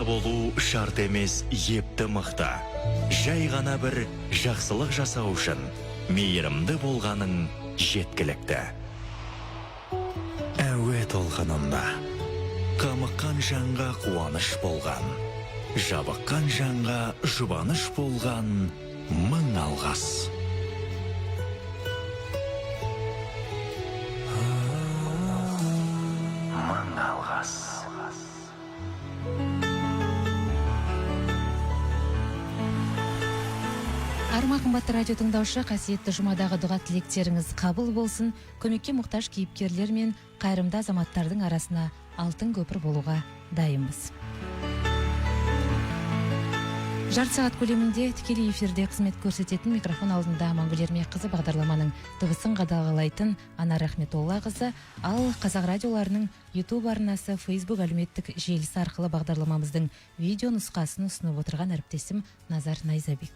болу шарт емес, епті мықты. Жай ғана бір жақсылық жасау үшін мейірімді болғаның жеткілікті. Әуе толқынында қамыққан жанға қуаныш болған, жабыққан жанға жұбаныш болған мың алғыс. Мың алғыс. Арма қымбатты радио тыңдаушы, қасиетті жұмадағы дұға тілектеріңіз қабыл болсын. Көмекке мұқтаж кейіпкерлер мен қайырымды азаматтардың арасына алтын көпір болуға дайынбыз. Жарты сағат көлемінде тікелей эфирде қызмет көрсететін микрофон алдында Амангүл Ермекқызы, бағдарламаның дыбысын қадағалайтын Анар Ахметоллақызы, ал қазақ радиоларының YouTube арнасы, Facebook әлеуметтік желісі арқылы бағдарламамыздың видео нұсқасын ұсынып отырған әріптесім Назар Найзабек.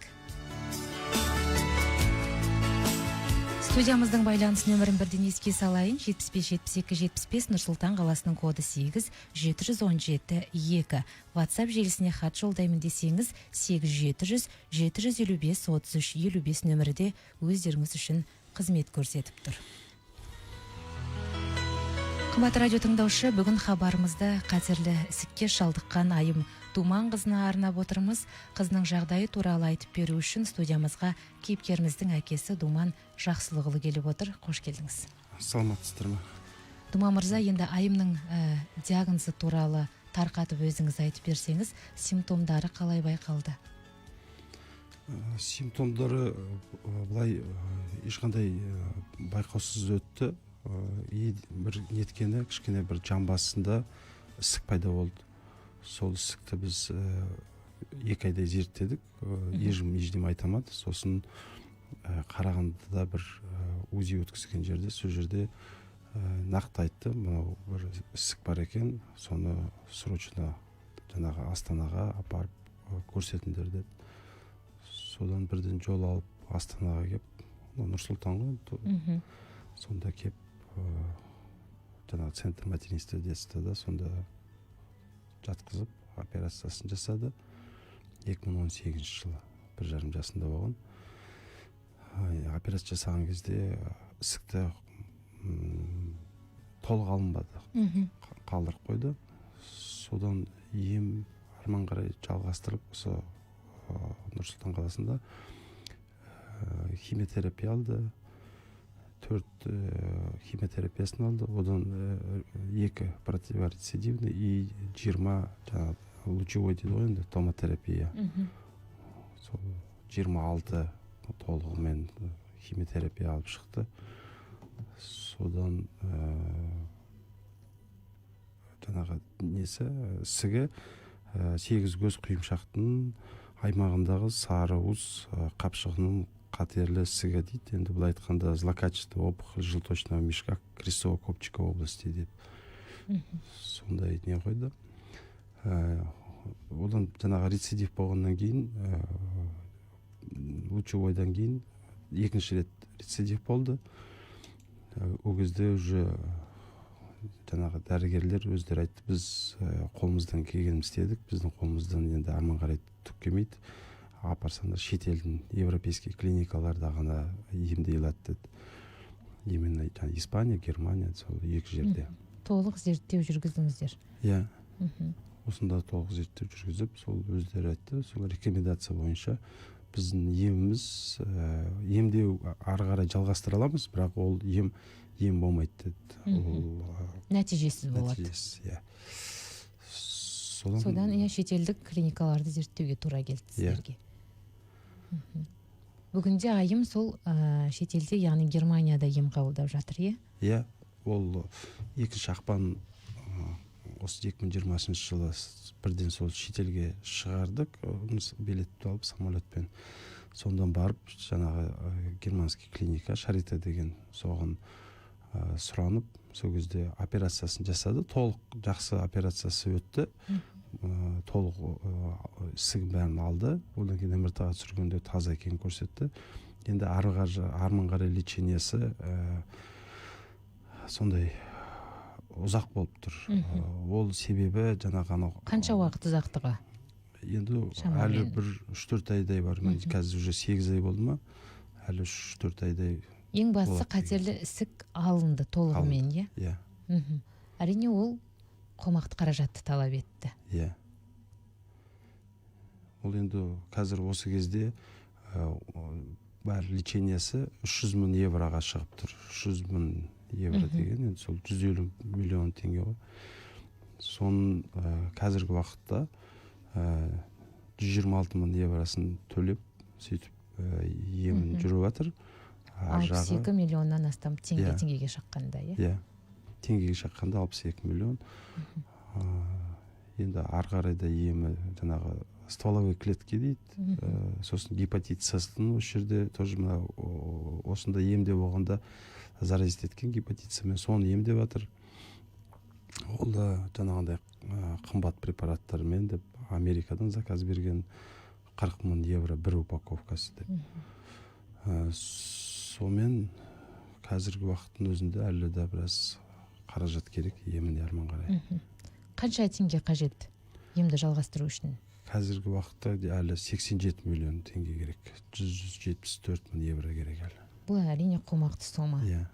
Студиямыздың байланыс нөмірін бірден еске салайын: 75-72-75, Нұрсұлтан қаласының коды 8-717-2. WhatsApp желісіне хат жолдаймын десеңіз 8-700-755-33-55 нөмірде өздеріңіз үшін қызмет көрсетіп тұр. Қымбатты радио тыңдаушы, бүгін хабарымызда қатерлі ісікке шалдыққан Айым Думан қызына арнап отырмыз. Қызының жағдайы туралы айтып беру үшін студиямызға кейіпкеріміздің әкесі Думан Жақсылығұлы келіп отыр. Қош келдіңіз. Саламатсыздар ма? Думан мырза, енді Айымның диагнозы туралы тарқатып өзіңіз айтып берсеңіз, симптомдары қалай байқалды? Симптомдары былай ешқандай байқаусыз өтті. Бір неткені кішкене бір жамбасында ісік пайда болды. Сол ісікті біз 2 айдай зерттедік, ежім айтамады. Сосын Қарағандыда бір УЗИ өткізген жерде, сол жерде нақты айтты, мынау бір ісік бар екен, соны срочно жаңағы Астанаға апарып көрсетіңдер деді. Содан бірден жол алып Астанаға кеп, Нұрсұлтан ғой, сонда кеп жаңағы центр материнства детствода сонда жатқызып операциясын жасады. 2018 жылы 1,5 жасында болған. Операция жасаған кезде ісікті толық алынбады, қалдырып қойды. Содан ем арман қарай жалғастырып, осы Нұрсұлтан қаласында химиотерапия алды. 4 химиотерапиясын алды. Одан 2 противорецидивный и 20 лучевой дейді ғой, енді томотерапия. Сол 26 толығымен химиотерапия алып шықты. Содан жаңағы несі, ісігі 8 көз құйымшақтың аймағындағы сары уыз қапшығының қатерлі ісігі дейді. Енді бұл айтқанда злокачественная опухоль желточного мешка Крестцово-Копчиковой области дейді. Сондай не қойды. Одан жаңағы рецидив болғаннан кейін, лучевойдан кейін екінші рет рецидив болды. Ол кезде уже жаңағы дәрігерлер өздері айтты, біз қолымыздан келгенін істедік, біздің қолымыздан енді арман қарай түк келмейді. Апарсаңдар шетелдің европейский клиникаларда ғана емдей алады деді. Именно Испания, Германия, сол 2 жерде. Толық зерттеу жүргіздіңіздер. Иә. Осында толық зерттеу жүргізіп, сол өздері айтты, сол рекомендация бойынша біздің еміміз, емдеу ары қарай жалғастыра аламыз, бірақ ол ем болмайды деді. Нәтижесіз болады. Содан шетелдік клиникаларды зерттеуге тура келді сіздерге. Бүгінде Айым сол шетелде, яғни Германияда ем қабылдап жатыр, иә? Ол 2 ақпан осы 2020 жылы бірден сол шетелге шығардық, билетті алып самолетпен. Сондан барып, жаңағы германский клиника, Шарите деген, соған сұранып, сол кезде операциясын жасады. Толық жақсы операциясы өтті. Толық ісігін бәрін алды. Одан кейін МРТ-ға түсіргенде таза екенін көрсетті. Енді арман қарай лечениесі сондай ұзақ болып тұр. Ол себебі жаңағы анау қанша уақыт ұзақтығы? Енді әлі бір 3-4 айдай бар. Мен қазір уже 8 ай болды ма? Әлі 3-4 айдай. Ең бастысы қатерлі ісік алынды толығымен, иә? Иә. Әрине ол қомақты қаражатты талап етті. Иә. Ол енді қазір осы кезде бар лечениясы 300 мың евроға шығып тұр. 300 мың евро деген, енді сол 150 миллион теңге ғой. Соның қазіргі уақытта 126 мың евросын төлеп, сөйтіп емін жүріп жатыр. 62 миллионнан астам теңгеге шаққанда, иә? Теңгеге шаққанда 62 миллион. Енді ары қарай да емі жаңағы стволовой клетки дейді. Сосын гепатит С-тың осы жерде тоже осында емде болғанда заразит еткен гепатит С-мен соны емдеп жатыр. Ол да жаңағындай қымбат препараттармен деп Америкадан заказ берген 40 мың евро бір упаковкасы деп. Сомен қазіргі уақыттың өзінде әлі де біраз қаражат керек еміне арман қарай. Қанша теңге қажет емді жалғастыру үшін? Қазіргі уақытта әлі 87 миллион теңге керек. 174 мың евро керек әлі. Бұл әрине қомақты сома. Иә.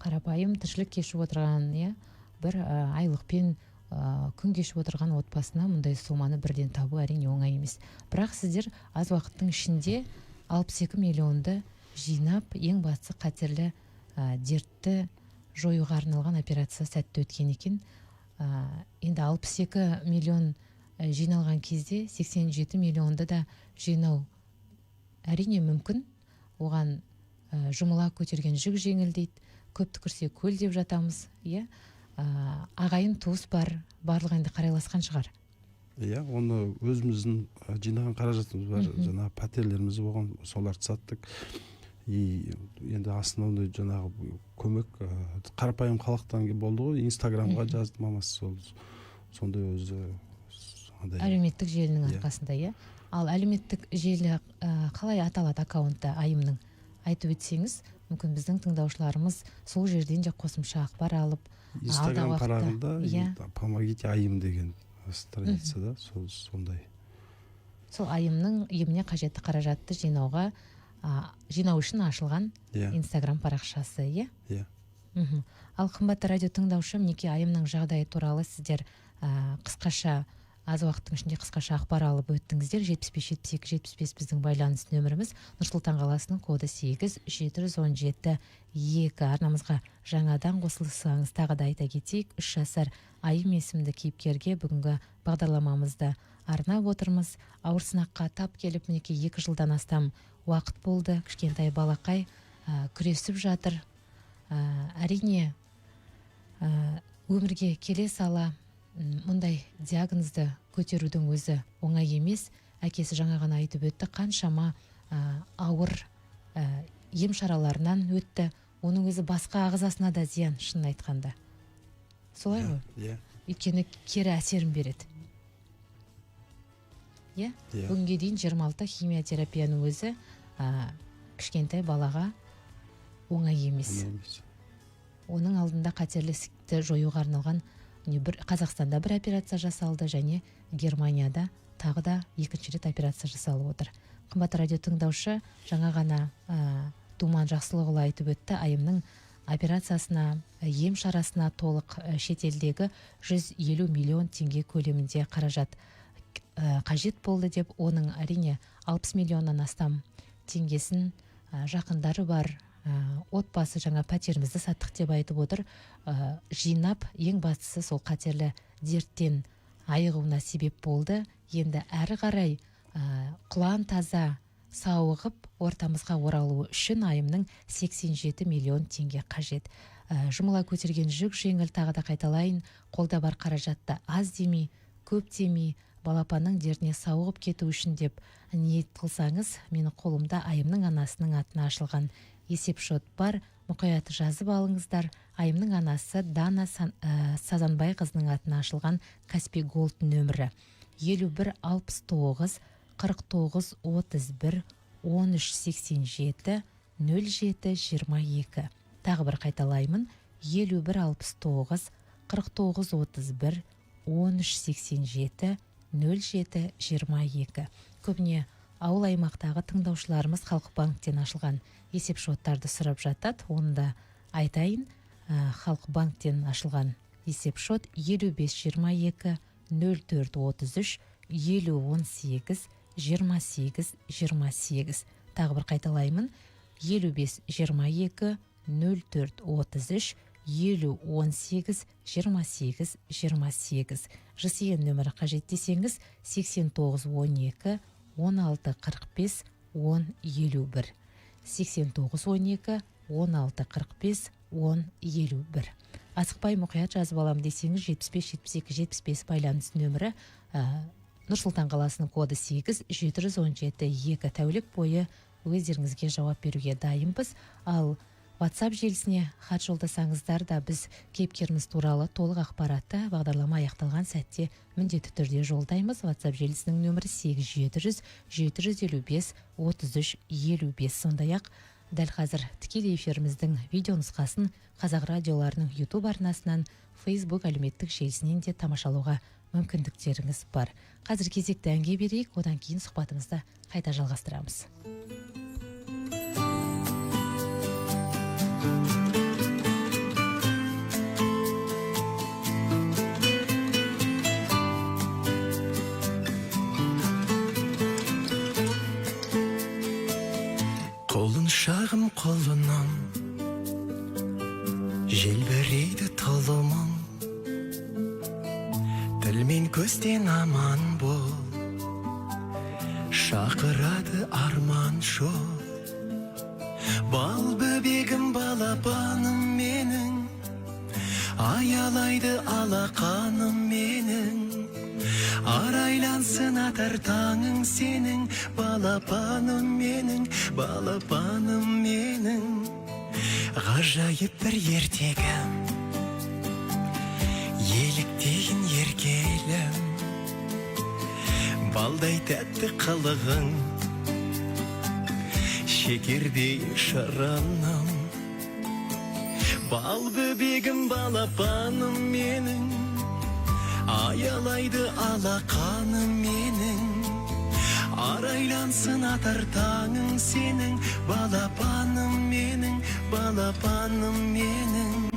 Қарапайым тіршілік кешіп отырған, бір айлықпен күн кешіп отырған отбасына мұндай соманы бірден табу әрине оңай емес. Бірақ сіздер аз уақыттың ішінде 62 миллионды жинап, ең бастысы қатерлі дертті жоюға арналған операция сәтті өткен екен. Енді 62 миллион жиналған кезде 87 миллионды да жинау әрине мүмкін. Оған жұмыла көтерген жүк жеңіл дейді. Көп түкірсе көл деп жатамыз. Ағайын туыс бар, барлығы енді қарайласқан шығар. Иә, оны өзіміздің жинаған қаражатымыз бар. Жаңағы пәтерлеріміз болған, соларды саттық. Енді основной жаңағы көмек қарапайым халықтан болды ғой. Инстаграмға жазды мамасы, сондай өзі әлеуметтік желінің арқасында, иә. Ал әлеуметтік желі қалай аталады аккаунтта айымның? Айтып өтсеңіз, мүмкін біздің тыңдаушыларымыз сол жерден де қосымша ақпар алып, Инстаграм парағында помогите айым деген страницада сондай. Сол айымның еміне қажетті қаражатты жинау үшін ашылған Инстаграм парақшасы, иә? Иә. Ал қымбатты радио тыңдаушы, мінекей айымның жағдайы туралы сіздер қысқаша, аз уақыттың ішінде қысқаша ақпар алып өттіңіздер. 75-72-75 біздің байланыс нөміріміз. Нұрсұлтан қаласының коды 8-717-2. Арнамызға жаңадан қосылсаңыз тағы да айта кетейік. 3 жасар айым есімді кейіпкерге бүгінгі бағдарламамызды арнап отырмыз. Ауыр сынаққа тап келіп, мінекей 2 жылдан астам уақыт болды. Кішкентай балақай күресіп жатыр. Әрине өмірге келе сала мұндай диагнозды көтерудің өзі оңай емес. Әкесі жаңа ғана айтып өтті, қаншама ауыр ем шараларынан өтті. Оның өзі басқа ағзасына да зиян, шынын айтқанда. Солай ғой? Өйткені кері әсерін береді. Бүгінге дейін 26 химиотерапияның өзі кішкентай балаға оңай емес. Оның алдында қатерлі ісікті жоюға арналған Қазақстанда бір операция жасалды және Германияда тағы да 2-ші рет операция жасалып отыр. Қымбатты радио тыңдаушы, жаңа ғана Думан Жақсылықұлы айтып өтті, айымның операциясына, ем шарасына толық шетелдегі 150 миллион теңге көлемінде қаражат қажет болды деп, оның әрине 60 миллионнан астам теңгесін жақындары бар, отбасы жаңа пәтерімізді саттық деп айтып отыр, жинап, ең бастысы сол қатерлі дерттен айығуына себеп болды. Енді әрі қарай құлан таза сауығып ортамызға оралуы үшін айымның 87 миллион теңге қажет. Жұмыла көтерген жүк жеңіл, тағы да қайталайын, қолда бар қаражатты аз демей, көп демей, балапанның дертіне сауығып кету үшін деп ниет қылсаңыз, менің қолымда айымның анасының атына ашылған есепшот бар, мұқият жазып алыңыздар. Айымның анасы Дана Сазанбай қызының атына ашылған Каспий Голд нөмірі 51 69 49 31 13 87 07 22. Тағы бір қайталаймын, 5169 4931 1387 0722. Көбіне ауыл аймақтағы тыңдаушыларымыз Халық банктен ашылған есеп шоттарды сұрап жатады. Оны да айтайын. Халық банктен ашылған есеп шот 5522 0433 5018 28 28. Тағы бір қайталаймын. 5522 0433 5018 28 28. ЖСН нөмірі қажет десеңіз 8912 1645 1051. 8912 1645 1051. Асықпай мұқият жазып алам десеңіз 75-72-75 байланыс нөмірі. Нұрсұлтан қаласының коды 8 717 2 тәулік бойы өздеріңізге жауап беруге дайынбыз. Ал WhatsApp желісіне хат жолдасаңыздар да біз кейіпкеріміз туралы толық ақпаратты бағдарлама аяқталған сәтте міндетті түрде жолдаймыз. WhatsApp желісінің нөмірі 8700 755 33 55. Сондай-ақ дәл қазір тікелей эфиріміздің видео нұсқасын Қазақ радиоларының YouTube арнасынан, Facebook әлеуметтік желісінен де тамашалауға мүмкіндіктеріңіз бар. Қазір кезекті әнге берейік, одан кейін сұхбатымызды қайта жалғастырамыз. Қолын шағым қолынан желбірейді тұлымың, тілмен көзден аман бол, шақырады арман жол. Бал бөбегім балапаным менің, аялайды алақаным менің, арайлансын атар таңың сенің, балапаным менің, балапаным менің. Ғажайып бір ертегім, еліктейін еркелім, балдай тәтті қылығың, шекердей шырыным. Бал бөбегім балапаным менің, аялайды алақаным менің, арайлансын атар таңың сенің, балапаным менің, балапаным менің.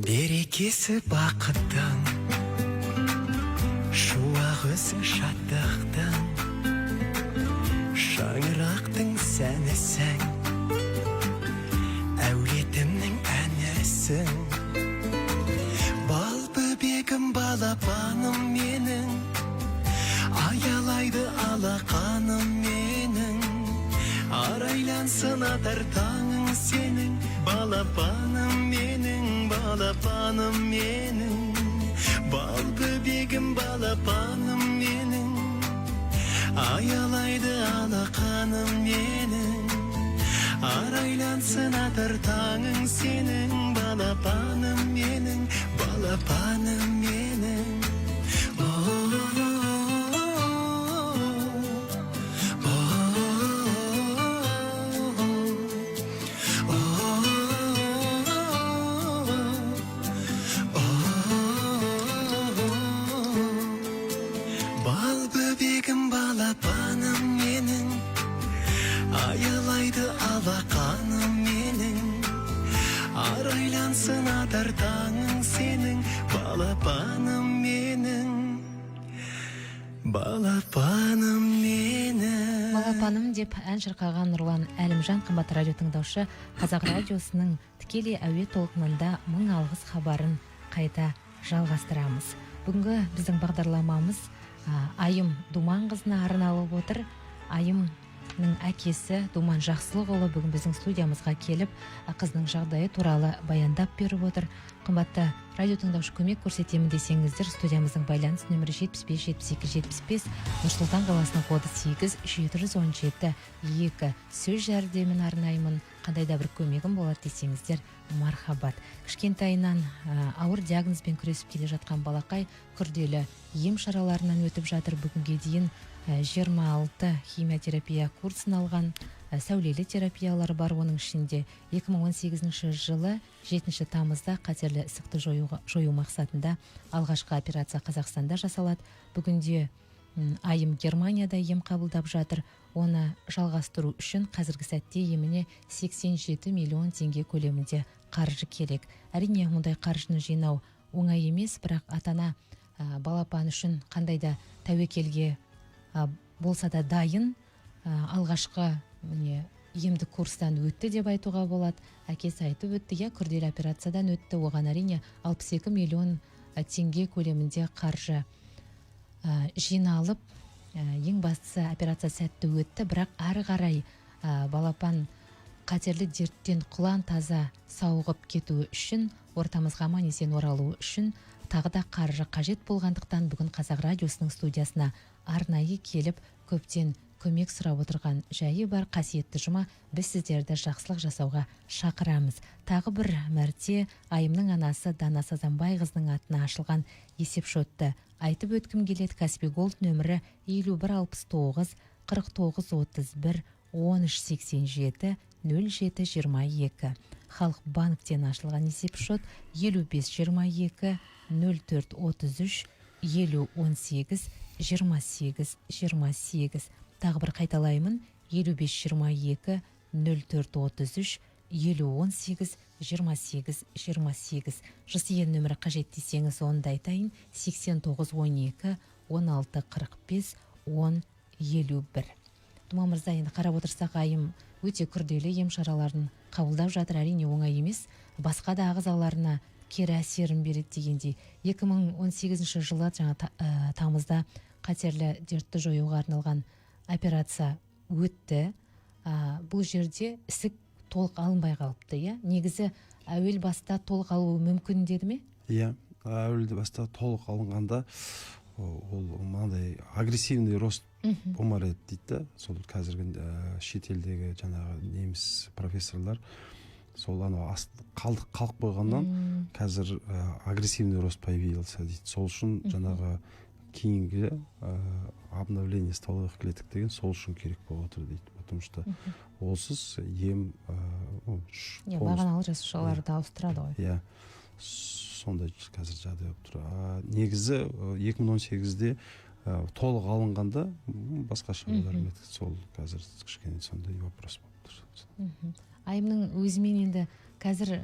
Берекесі бақыттың, шуақ өзі шаттықтың, шаңырақтың сәнісің, әулетімнің әнісің. Бал бөбегім балапаным менің, аялайды алақаным менің, арайлансын атар таңың сенің, балапаным менің, балапаным менің. Бал бөбегім балапаным менің, аялайды алақаным менің, арайлансын атар таңың сенің, балапаным менің, балапаным менің. Балапаным менің, аялайды алақаным менің, арайлансын атар таңың сенің, балапаным менің, балапаным менің. Балапаным деп ән шырқаған Нұрлан Әлімжан, қымбат радио тыңдаушы, Қазақ радиосының тікелей әуе толқынында мың алғыс хабарын қайта жалғастырамыз. Бүгінгі біздің бағдарламамыз Айым Думанқызына арналып отыр. Айымның әкесі Думан Жақсылықұлы бүгін біздің студиямызға келіп, қызының жағдайы туралы баяндап беріп отыр. Қымбатты радио тыңдаушы, көмек көрсетемін десеңіздер, студиямыздың байланыс нөмірі 75-72-75, Нұрсұлтан қаласының коды 8 717 2. Сөз жәрдемін арнаймын. қандай да бір көмегім болар десеңіздер мархабат. Кішкентайынан ауыр диагнозбен күресіп келе жатқан балақай күрделі ем шараларынан өтіп жатыр. Бүгінге дейін 26 химиотерапия курсын алған, сәулелі терапиялар бар. Оның ішінде 2018 жылы 7 тамызда қатерлі ісікті жою мақсатында алғашқы операция Қазақстанда жасалады. Бүгінде айым Германияда ем қабылдап жатыр. Оны жалғастыру үшін қазіргі сәтте еміне 87 миллион теңге көлемінде қаржы керек. Әрине, мұндай қаржыны жинау оңай емес, бірақ ата-ана балапан үшін қандай да тәуекелге болса да дайын. Алғашқы емдік курстан өтті деп айтуға болады. Әкесі айтып өтті, күрделі операциядан өтті. Оған әрине 62 миллион теңге көлемінде қаржы жиналып, ең бастысы операция сәтті өтті, бірақ ары қарай балапан қатерлі дерттен құлан таза сауығып кетуі үшін, ортамызға аман есен оралуы үшін тағы да қаржы қажет болғандықтан бүгін Қазақ радиосының студиясына арнайы келіп көптен көмек сұрап отырған жайы бар. Қасиетті жұма, біз сіздерді жақсылық жасауға шақырамыз. Тағы бір мәрте айымның анасы Дана Сазанбайқызының атына ашылған есепшотты айтып өткім келеді. Каспий Голд нөмірі 5169 49 31 1387 0722. Халық банктен ашылған есепшот 5522 04 33 50 18 28 28. Тағы бір қайталаймын, 5522 04 33 50 18 28 28. ЖСН нөмірі қажет десеңіз онда айтайын, 89 12 16 45 10 51. Тұма мырза, енді қарап отырсақ, айым өте күрделі ем шараларын қабылдап жатыр. Әрине оңай емес, басқа да ағзаларына кері әсерін береді дегендей. 2018 жылы тамызда қатерлі дертті жоюға арналған операция өтті. Бұл жерде ісік толық алынбай қалыпты. Негізі әуел баста толық алуы мүмкін деді ме? Әуел баста толық алынғанда ол мынандай агрессивный рост болмар еді дейді. Сол қазіргі шетелдегі жаңағы неміс профессорлар сол қалдық қалып қойғаннан қазір агрессивный рост появился дейді. Сол үшін жаңағы кейінгі обновление стволовых клеток деген сол үшін керек болып отыр дейді. Потому что олсыз ем бағаналы жасушаларды ауыстырады ғой. Сондай қазір жағдай болып тұр. Негізі 2018-де толық алынғанда басқаша болар еді. Сол қазір кішкене сондай вопрос болып тұр. Айымның өзімен енді қазір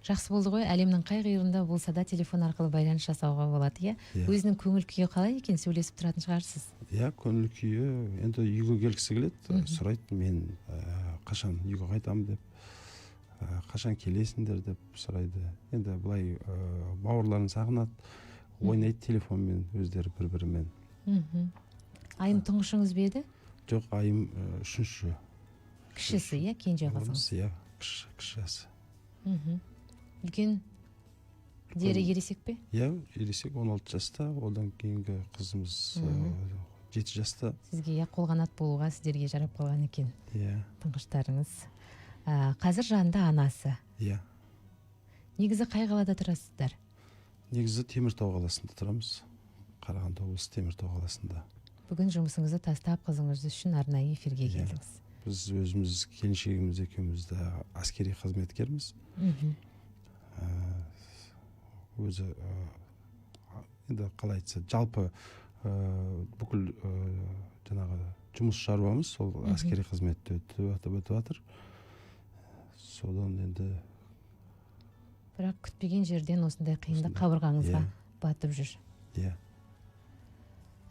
жақсы болды ғой, әлемнің қай қиырында болса да телефон арқылы байланыс жасауға болады. Өзінің көңіл күйі қалай екен, сөйлесіп тұратын шығарсыз? Көңіл күйі енді үйге келгісі келеді, сұрайды, мен қашан үйге қайтамын деп, қашан келесіңдер деп сұрайды. Енді бұлай бауырларын сағынады, ойнайды телефонмен өздері бір-бірімен. Айым тұңғышыңыз бе еді? Жоқ, айым үшінші. Кішісі, кенже қызыңыз? Кішісі. Үлкен дері ересек пе? Ересек 16 жаста, одан кейінгі қызымыз 7 жаста. Сізге қолғанат болуға сіздерге жарап қалған екен. Тұңғыштарыңыз. Қазір жанында анасы. Негізі қай қалада тұрасыздар? Негізі Теміртау қаласында тұрамыз. Қарағанды облысы Теміртау қаласында. Бүгін жұмысыңызды тастап қызыңыз үшін арнайы эфирге келдіңіз. Біз өзіміз келіншегіміз екеумізді әскери қызметкерміз. Өзі енді қалай айтса, жалпы бүкіл жаңағы жұмыс шаруамыз сол әскери қызметті өтіп жатыр. Содан енді бірақ күтпеген жерден осындай қиындық қабырғаңызға батып жүр.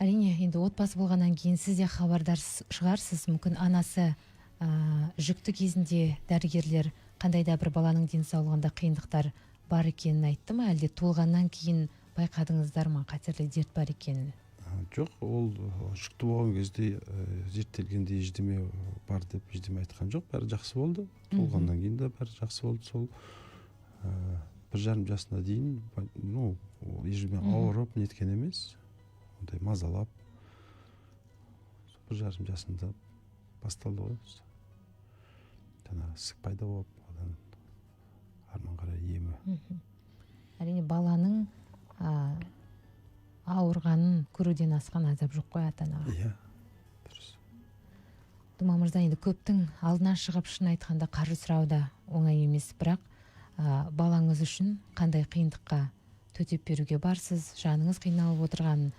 Әрине, енді отбасы болғаннан кейін сіз де хабардар шығарсыз. Мүмкін анасы жүкті кезінде дәрігерлер қандай да бір баланың денсаулығында қиындықтар бар екенін айтты ма, әлде туылғаннан кейін байқадыңыздар ма қатерлі дерт бар екенін? Жоқ, ол жүкті болған кезде зерттелгенде еждеме бар деп еждеме айтқан жоқ, бәрі жақсы болды. Туылғаннан кейін де бәрі жақсы болды. Сол 1,5 жасына дейін еждеме ауырып неткен емес, ондай мазалап 1,5 жасында басталды ғой. жаңағы ісік пайда болып одан арман қарай емі. Әрине баланың ауырғанын көруден асқан азап жоқ қой ата-анаға. Иә, дұрыс. Дума мырза, енді көптің алдына шығып шын айтқанда қаржы сұрау да оңай емес, бірақ балаңыз үшін қандай қиындыққа төтеп беруге барсыз, жаныңыз қиналып отырғанын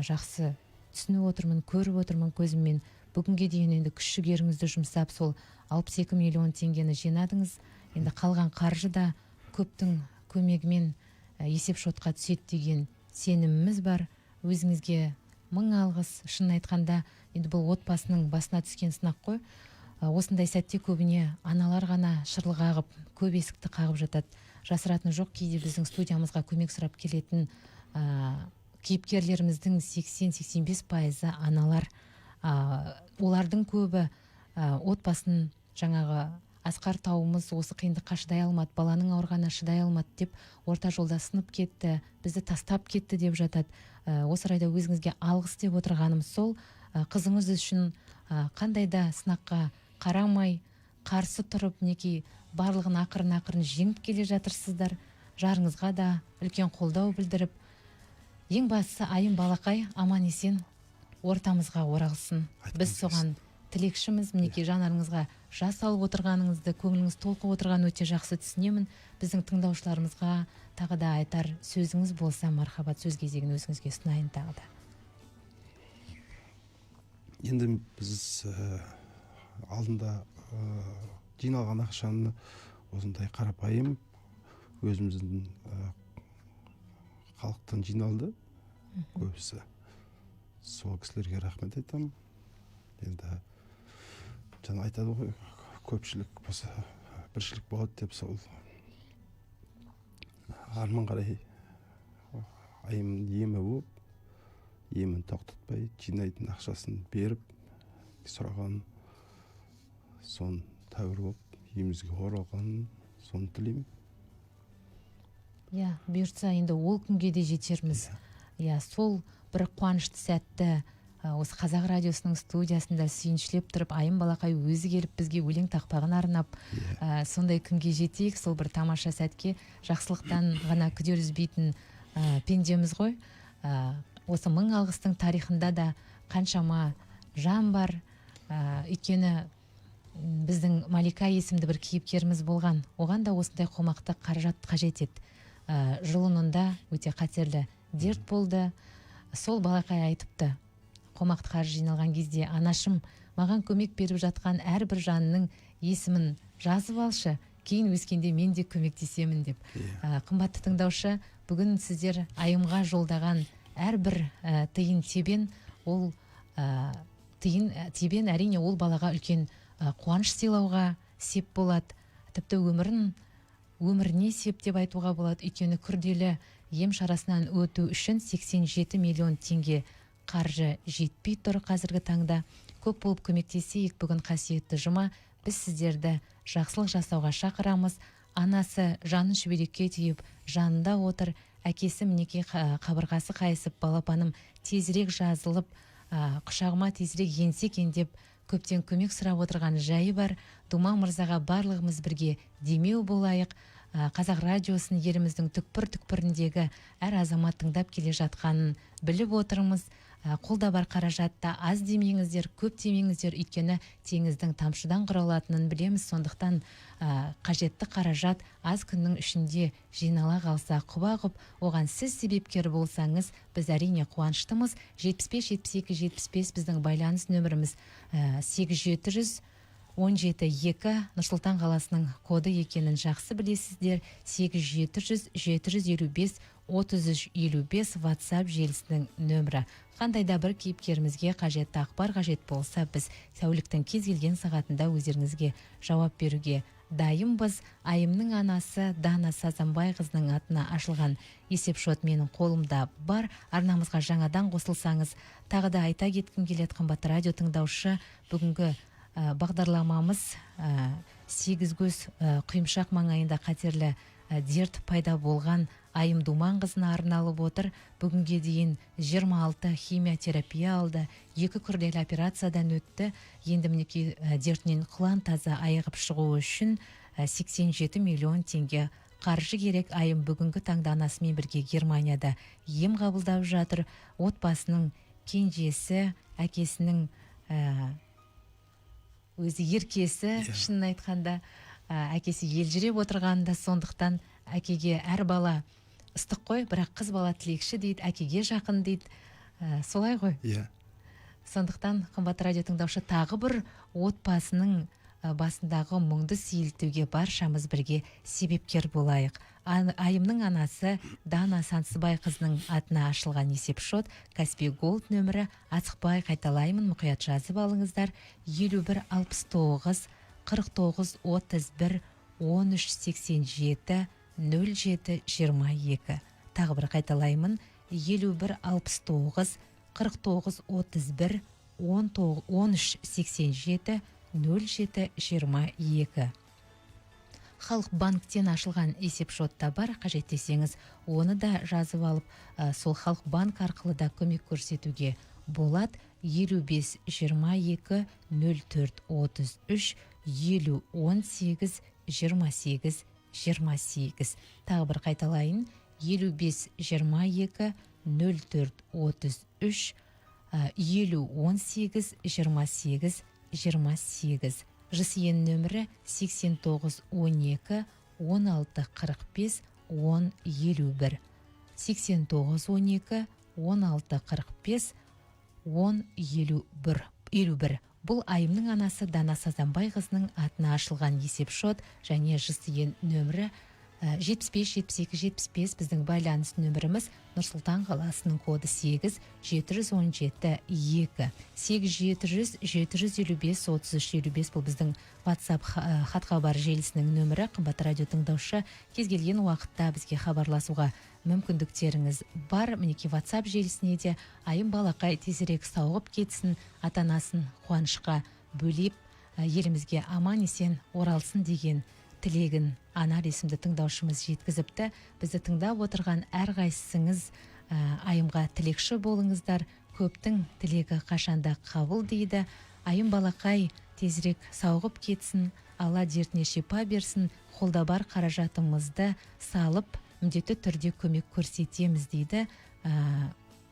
жақсы түсініп отырмын, көріп отырмын көзіммен. Бүгінге дейін енді күш жігеріңізді жұмсап сол 62 миллион теңгені жинадыңыз. Енді қалған қаржы да көптің көмегімен есеп шотқа түседі деген сеніміміз бар. Өзіңізге мың алғыс. Шын айтқанда енді бұл отбасының басына түскен сынақ қой. Осындай сәтте көбіне аналар ғана шырлық қағып, көп есікті қағып жатады. Жасыратыны жоқ, кейде біздің студиямызға көмек сұрап келетін кейіпкерлеріміздің 80-85% аналар. Олардың көбі отбасын жаңағы Асқар тауымыз осы қиындыққа шыдай алмады, баланың ауырғанына шыдай алмады деп орта жолда сынып кетті, бізді тастап кетті деп жатады. Осы орайда өзіңізге алғыс деп отырғанымыз сол, қызыңыз үшін қандай да сынаққа қарамай, қарсы тұрып, мінекей барлығын ақырын жеңіп келе жатырсыздар. Жарыңызға да үлкен қолдау білдіріп, ең бастысы Айым балақай аман есен ортамызға оралсын. Біз соған тілекшіміз. Мінекей жанарыңызға жас алып отырғаныңызды, көңіліңіз толқып отырғанын өте жақсы түсінемін. Біздің тыңдаушыларымызға тағы да айтар сөзіңіз болса, мархабат, сөз кезегін өзіңізге ұсынайын тағы да. Енді біз алдында жиналған ақшаны осындай қарапайым өзіміздің халықтан жиналды көбісі. Сол кісілерге рахмет айтамын. Енді жаңа айтады ғой, көпшілік болса біршілік болады деп, сол арман қарай Айымның емі болып, емін тоқтатпай жинайтын ақшасын беріп, сұраған сон тәуір болып, емізге оралғанын соны тілеймін. Иә, бұйыртса енді ол күнге де жетерміз. Иә, сол бір қуанышты сәтті осы Қазақ радиосының студиясында сүйіншілеп тұрып, Айым балақай өзі келіп бізге өлең тақпағын арнап, сондай күнге жетейік. Сол бір тамаша сәтке жақсылықтан ғана күдер үзбейтін пендеміз ғой. Осы мың алғыстың тарихында да қаншама жан бар. Өйткені біздің Малика есімді бір кейіпкеріміз болған. Оған да осындай қомақты қаражат қажет еді. Жұлынында өте қатерлі дерт болды. Сол балақай айтыпты, қомақты қаржы жиналған кезде, анашым, маған көмек беріп жатқан әрбір жанның есімін жазып алшы, кейін өскенде мен де көмектесемін деп. Қымбатты тыңдаушы, бүгін сіздер Айымға жолдаған әрбір тиын тебен, ол тиын тебен әрине ол балаға үлкен қуаныш сыйлауға сеп болады. Тіпті өміріне сеп деп айтуға болады. Өйткені күрделі ем шарасынан өту үшін 87 миллион теңге қаржы жетпей тұр қазіргі таңда. Көп болып көмектесейік, бүгін қасиетті жұма. Біз сіздерді жақсылық жасауға шақырамыз. Анасы жанын шүберекке түйіп жанында отыр. Әкесі мінекей қабырғасы қайысып, балапаным тезірек жазылып, құшағыма тезірек енсе екен деп көптен көмек сұрап отырған жайы бар. Дума мырзаға барлығымыз бірге демеу болайық. Қазақ радиосын еліміздің түкпір-түкпіріндегі әр азамат тыңдап келе жатқанын біліп отырмыз. Қолда бар қаражатта аз демеңіздер, көп демеңіздер, өйткені теңіздің тамшыдан құралатынын білеміз. Сондықтан қажетті қаражат аз күннің ішінде жинала қалса құба құп, оған сіз себепкер болсаңыз, біз әрине қуаныштымыз. 75-72-75 біздің байланыс нөміріміз, 8700 17-2 Нұрсұлтан қаласының коды екенін жақсы білесіздер. 8-700-755-3355 WhatsApp желісінің нөмірі. Қандай да бір кейіпкерімізге қажетті ақпар қажет болса, біз тәуліктің кез келген сағатында өздеріңізге жауап беруге дайынбыз. Айымның анасы Дана Сазанбай қызының атына ашылған есепшот менің қолымда бар. Арнамызға жаңадан қосылсаңыз, тағы да айта кеткім келеді, қымбатты радио тыңдаушы, бүгінгі бағдарламамыз 8 көз құйымшақ маңайында қатерлі дерт пайда болған Айым Думанқызына арналып отыр. Бүгінге дейін 26 химиотерапия алды, 2 күрделі операциядан өтті. Енді мінекей дертінен құлан таза айығып шығу үшін 87 миллион теңге қаржы керек. Айым бүгінгі таңда анасымен бірге Германияда ем қабылдап жатыр. Отбасының кенжесі, әкесінің өзі еркесі, шынын айтқанда әкесі елжіреп отырғанда, сондықтан әкеге әр бала ыстық қой, бірақ қыз бала тілекші дейді, әкеге жақын дейді. Солай ғой? Иә. Сондықтан қымбат радио тыңдаушы, тағы бір отбасының басындағы мұңды сейілтуге баршамыз бірге себепкер болайық. Айымның анасы Дана Сансыбай қызының атына ашылған есепшот Каспий Голд нөмірі, асықпай қайталаймын, мұқият жазып алыңыздар. 51 69 49 31 13 87 07 22. Тағы бір қайталаймын, 51 69 49 31 13 87 07 22. Халық банктен ашылған есепшотта бар, қажет десеңіз, оны да жазып алып, сол Халық банк арқылы да көмек көрсетуге болады. 55 22 04 33 50 18 28 28. Тағы бір қайталайын, 55 22 04 33 50 18 28 28. ЖСН нөмірі 89 12 16 45 10 51. 89 12 16 45 10 51. Бұл айымның анасы Дана Сазанбай қызының атына ашылған есепшот және ЖСН нөмірі 75-72-75 біздің байланыс нөміріміз. Нұрсұлтан қаласының коды 8 717 2 8 755 3355. Бұл біздің WhatsApp хат-хабар желісінің нөмірі. Қымбат радио тыңдаушы, кез келген уақытта бізге хабарласуға мүмкіндіктеріңіз бар. Мінекей WhatsApp желісіне де айым балақай тезірек сауығып кетсін, ата-анасын қуанышқа бөлеп, елімізге аман есен оралсын деген тілегін Анар есімді тыңдаушымыз жеткізіпті. Бізді тыңдап отырған әрқайсыңыз айымға тілекші болыңыздар. Көптің тілегі қашанда қабыл дейді. Айым балақай тезірек сауығып кетсін, Алла дертіне шипа берсін, қолда бар қаражатымызды салып, міндетті түрде көмек көрсетеміз дейді.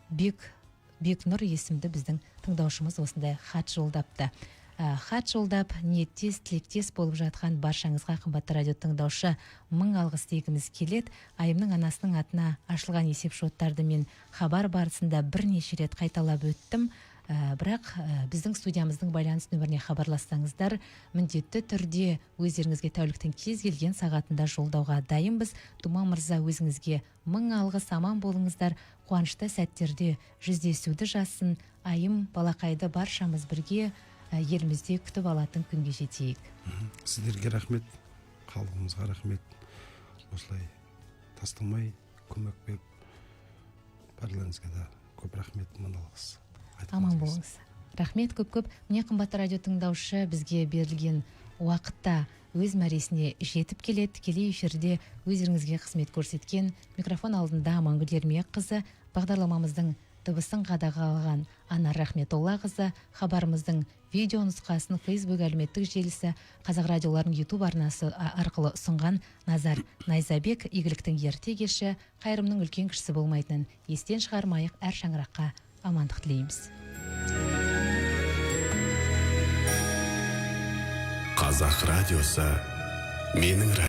Бекнұр есімді біздің тыңдаушымыз осындай хат жолдапты. Хат жолдап, ниеттес, тілектес болып жатқан баршаңызға, қымбатты радио тыңдаушы, мың алғыс дегіміз келеді. Айымның анасының атына ашылған есепшоттарды мен хабар барысында бірнеше рет қайталап өттім. Бірақ біздің студиямыздың байланыс нөміріне хабарлассаңыздар, міндетті түрде өздеріңізге тәуліктің кез келген сағатында жолдауға дайынбыз. Думан мырза, өзіңізге мың алғыс, аман болыңыздар. Қуанышты сәттерде жүздесуді жазсын. Айым балақайды баршамыз бірге елімізде күтіп алатын күнге жетейік. Сіздерге рахмет, халқымызға рахмет. Осылай тастамай көмек беріп, барларыңызға да көп рахмет, мың алғыс. Аман болыңыз. Рахмет көп-көп. Міне қымбатты радио тыңдаушы, бізге берілген уақытта өз мәресіне жетіп келеді. Тікелей эфирде өздеріңізге қызмет көрсеткен микрофон алдында Амангүл Ермекқызы, бағдарламамыздың дыбысын қадағалаған Анар Рахметоллақызы, хабарымыздың видео нұсқасын Facebook әлеуметтік желісі, Қазақ радиоларының YouTube арнасы арқылы ұсынған Назар Найзабек, игіліктің ерте кеші, қайырымның үлкен кішісі болмайтынын естен шығармайық, әр шаңыраққа амандық тілейміз. Қазақ радиосы менің